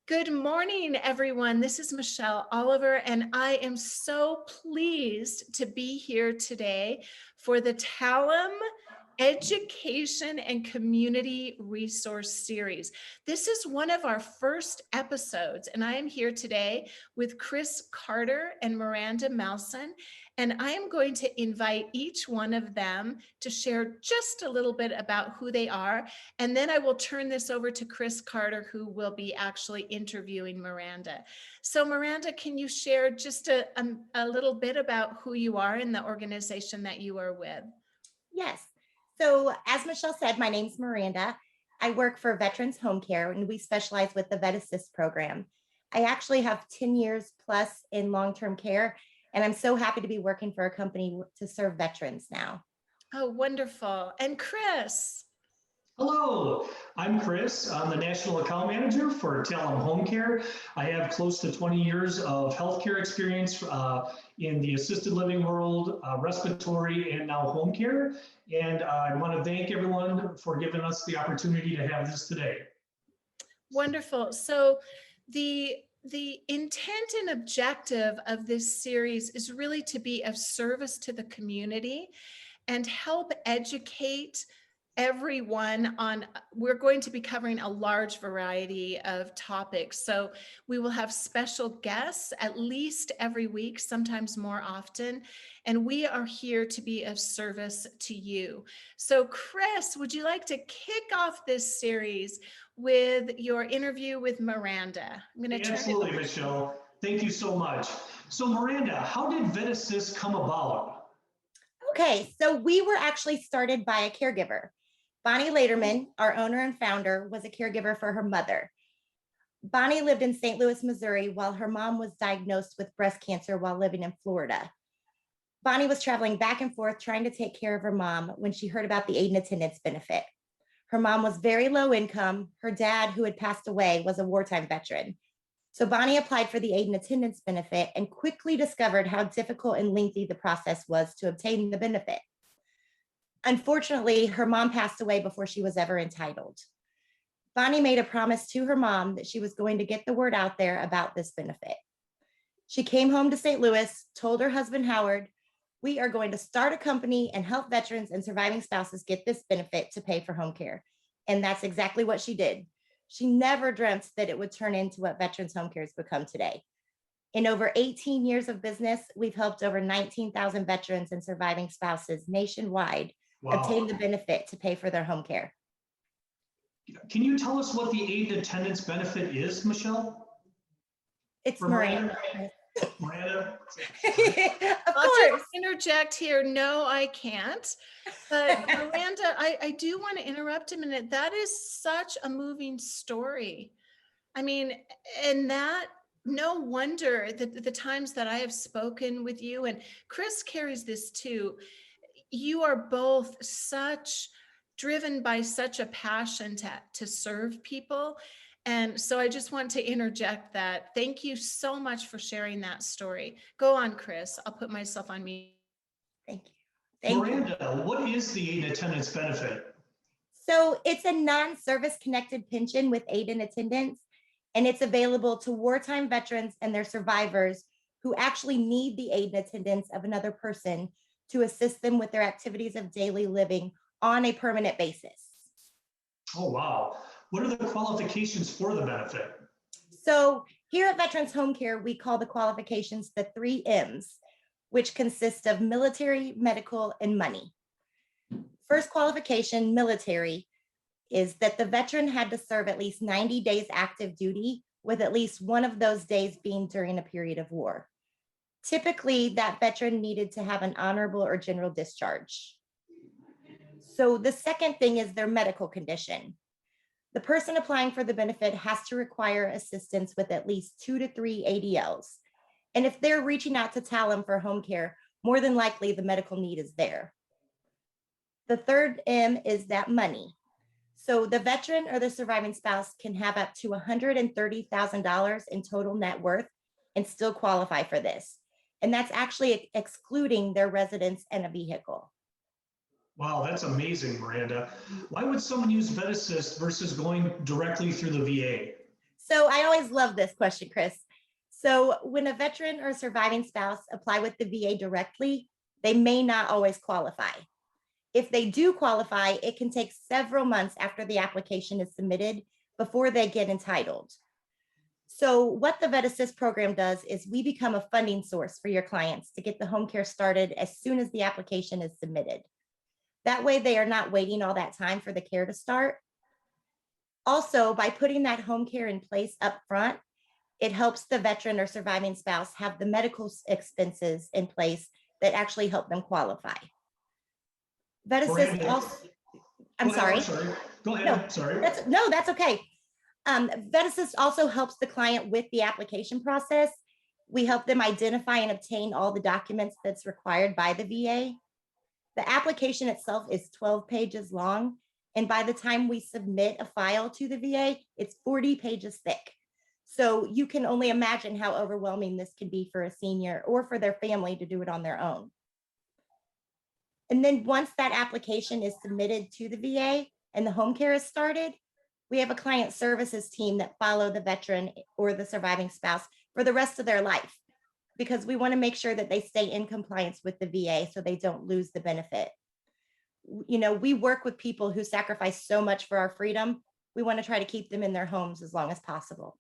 Good morning, everyone. This is Michelle Oliver, and I am so pleased to be here today for the Talem Education and Community Resource Series. This is one of our first episodes, and I am here today with Chris Carter and Miranda Malson, and I am going to invite each one of them to share just a little bit about who they are, and then I will turn this over to Chris Carter, who will be actually interviewing Miranda. So Miranda, can you share just a little bit about who you are and the organization that you are with? Yes. So as Michelle said, my name's Miranda. I work for Veterans Home Care, and we specialize with the Vet Assist program. I actually have 10 years plus in long-term care, and I'm so happy to be working for a company to serve veterans now. Oh, wonderful. And Chris. Hello, I'm Chris. I'm the National Account Manager for Talem Home Care. I have close to 20 years of healthcare experience in the assisted living world, respiratory, and now home care. And I want to thank everyone for giving us the opportunity to have this today. Wonderful. So the intent and objective of this series is really to be of service to the community and help educate everyone on. We're going to be covering a large variety of topics. So we will have special guests at least every week, sometimes more often. And we are here to be of service to you. So Chris, would you like to kick off this series with your interview with Miranda? I'm going to turn Absolutely, Michelle. Thank you so much. So Miranda, how did Vet Assist come about? Okay, so we were actually started by a caregiver. Bonnie Laderman, our owner and founder, was a caregiver for her mother. Bonnie lived in St. Louis, Missouri, while her mom was diagnosed with breast cancer while living in Florida. Bonnie was traveling back and forth trying to take care of her mom when she heard about the aid and attendance benefit. Her mom was very low income. Her dad, who had passed away, was a wartime veteran. So Bonnie applied for the aid and attendance benefit and quickly discovered how difficult and lengthy the process was to obtain the benefit. Unfortunately, her mom passed away before she was ever entitled. Bonnie made a promise to her mom that she was going to get the word out there about this benefit. She came home to St. Louis, told her husband, Howard, we are going to start a company and help veterans and surviving spouses get this benefit to pay for home care. And that's exactly what she did. She never dreamt that it would turn into what Veterans Home Care has become today. In over 18 years of business, we've helped over 19,000 veterans and surviving spouses nationwide obtain the benefit to pay for their home care. Can you tell us what the aid and attendance benefit is, Michelle? It's Miranda. Miranda? I'll just interject here. No, I can't. But Miranda, I do want to interrupt a minute. That is such a moving story. I mean, and that, no wonder that the times that I have spoken with you, and Chris carries this too, you are both such driven by such a passion to serve people. And so I just want to interject that. Thank you so much for sharing that story. Go on, Chris. I'll put myself on mute. Thank you. Miranda, what is the aid and attendance benefit? So it's a non-service connected pension with aid and attendance, and it's available to wartime veterans and their survivors who actually need the aid and attendance of another person to assist them with their activities of daily living on a permanent basis. Oh, wow. What are the qualifications for the benefit? So here at Veterans Home Care, we call the qualifications the 3 M's, which consist of military, medical, and money. First qualification, military, is that the veteran had to serve at least 90 days active duty, with at least one of those days being during a period of war. Typically, that veteran needed to have an honorable or general discharge. So the second thing is their medical condition. The person applying for the benefit has to require assistance with at least 2 to 3 ADLs. And if they're reaching out to Talem for home care, more than likely the medical need is there. The third M is that money. So the veteran or the surviving spouse can have up to $130,000 in total net worth and still qualify for this. And that's actually excluding their residence and a vehicle. Wow, that's amazing, Miranda. Why would someone use Vet Assist versus going directly through the VA? So I always love this question, Chris. So when a veteran or surviving spouse apply with the VA directly, they may not always qualify. If they do qualify, it can take several months after the application is submitted before they get entitled. So what the Vet Assist program does is we become a funding source for your clients to get the home care started as soon as the application is submitted. That way they are not waiting all that time for the care to start. Also, by putting that home care in place up front, it helps the veteran or surviving spouse have the medical expenses in place that actually help them qualify. Vet Assist Miranda, also, I'm go ahead, sorry. I'm sorry. Go ahead, No, sorry. that's okay. Vet Assist also helps the client with the application process. We help them identify and obtain all the documents that's required by the VA. The application itself is 12 pages long, and by the time we submit a file to the VA, it's 40 pages thick. So you can only imagine how overwhelming this can be for a senior or for their family to do it on their own. And then once that application is submitted to the VA and the home care is started, we have a client services team that follow the veteran or the surviving spouse for the rest of their life, because we want to make sure that they stay in compliance with the VA so they don't lose the benefit. You know, we work with people who sacrifice so much for our freedom. We want to try to keep them in their homes as long as possible.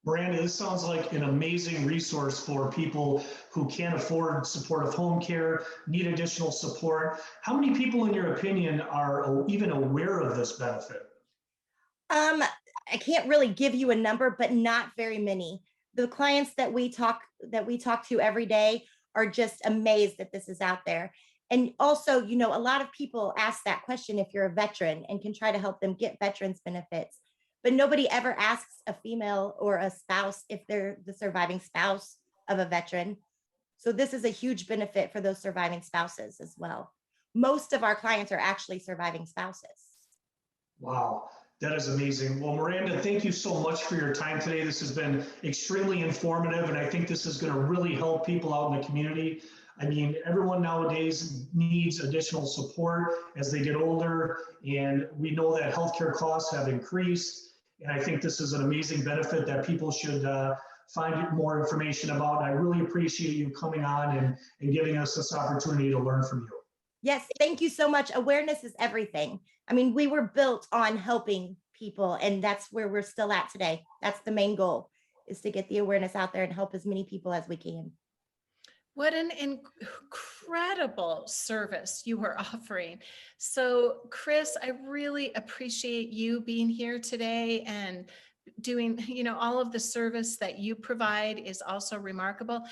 Miranda, this sounds like an amazing resource for people who can't afford supportive home care, need additional support. How many people, in your opinion, are even aware of this benefit? I can't really give you a number, but not very many. The clients that we talk to every day are just amazed that this is out there. And also, you know, a lot of people ask that question if you're a veteran and can try to help them get veterans benefits, but nobody ever asks a female or a spouse if they're the surviving spouse of a veteran. So this is a huge benefit for those surviving spouses as well. Most of our clients are actually surviving spouses. Wow, that is amazing. Well, Miranda, thank you so much for your time today. This has been extremely informative, and I think this is going to really help people out in the community. I mean, everyone nowadays needs additional support as they get older, and we know that healthcare costs have increased, and I think this is an amazing benefit that people should find more information about. I really appreciate you coming on and giving us this opportunity to learn from you. Yes, thank you so much. Awareness is everything. I mean, we were built on helping people, and that's where we're still at today. That's the main goal, is to get the awareness out there and help as many people as we can. What an incredible service you are offering. So, Chris, I really appreciate you being here today and doing, you know, all of the service that you provide is also remarkable.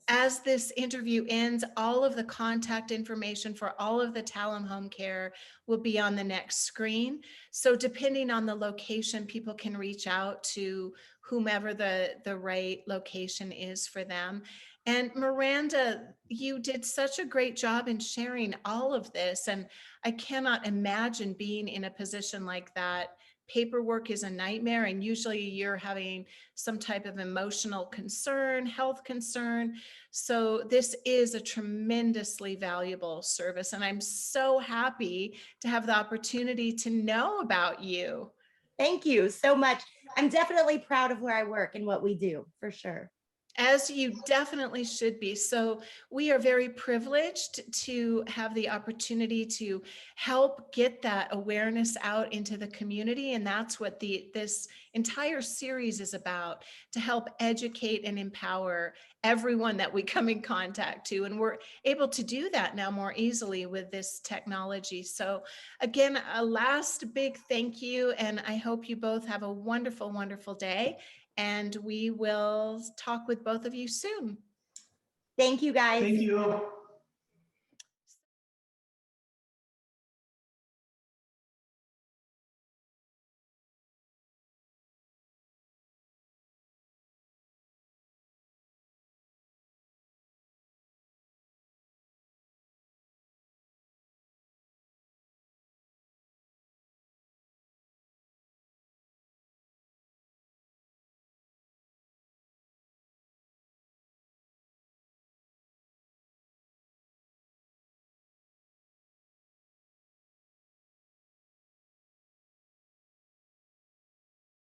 As this interview ends, all of the contact information for all of the Talem Home Care will be on the next screen. So depending on the location, people can reach out to whomever the right location is for them. And Miranda, you did such a great job in sharing all of this. And I cannot imagine being in a position like that. Paperwork is a nightmare, and usually you're having some type of emotional concern, health concern. So this is a tremendously valuable service, and I'm so happy to have the opportunity to know about you. Thank you so much. I'm definitely proud of where I work and what we do, for sure. As you definitely should be. So we are very privileged to have the opportunity to help get that awareness out into the community. And that's what this entire series is about, to help educate and empower everyone that we come in contact to. And we're able to do that now more easily with this technology. So again, a last big thank you. And I hope you both have a wonderful, wonderful day. And we will talk with both of you soon. Thank you, guys. Thank you.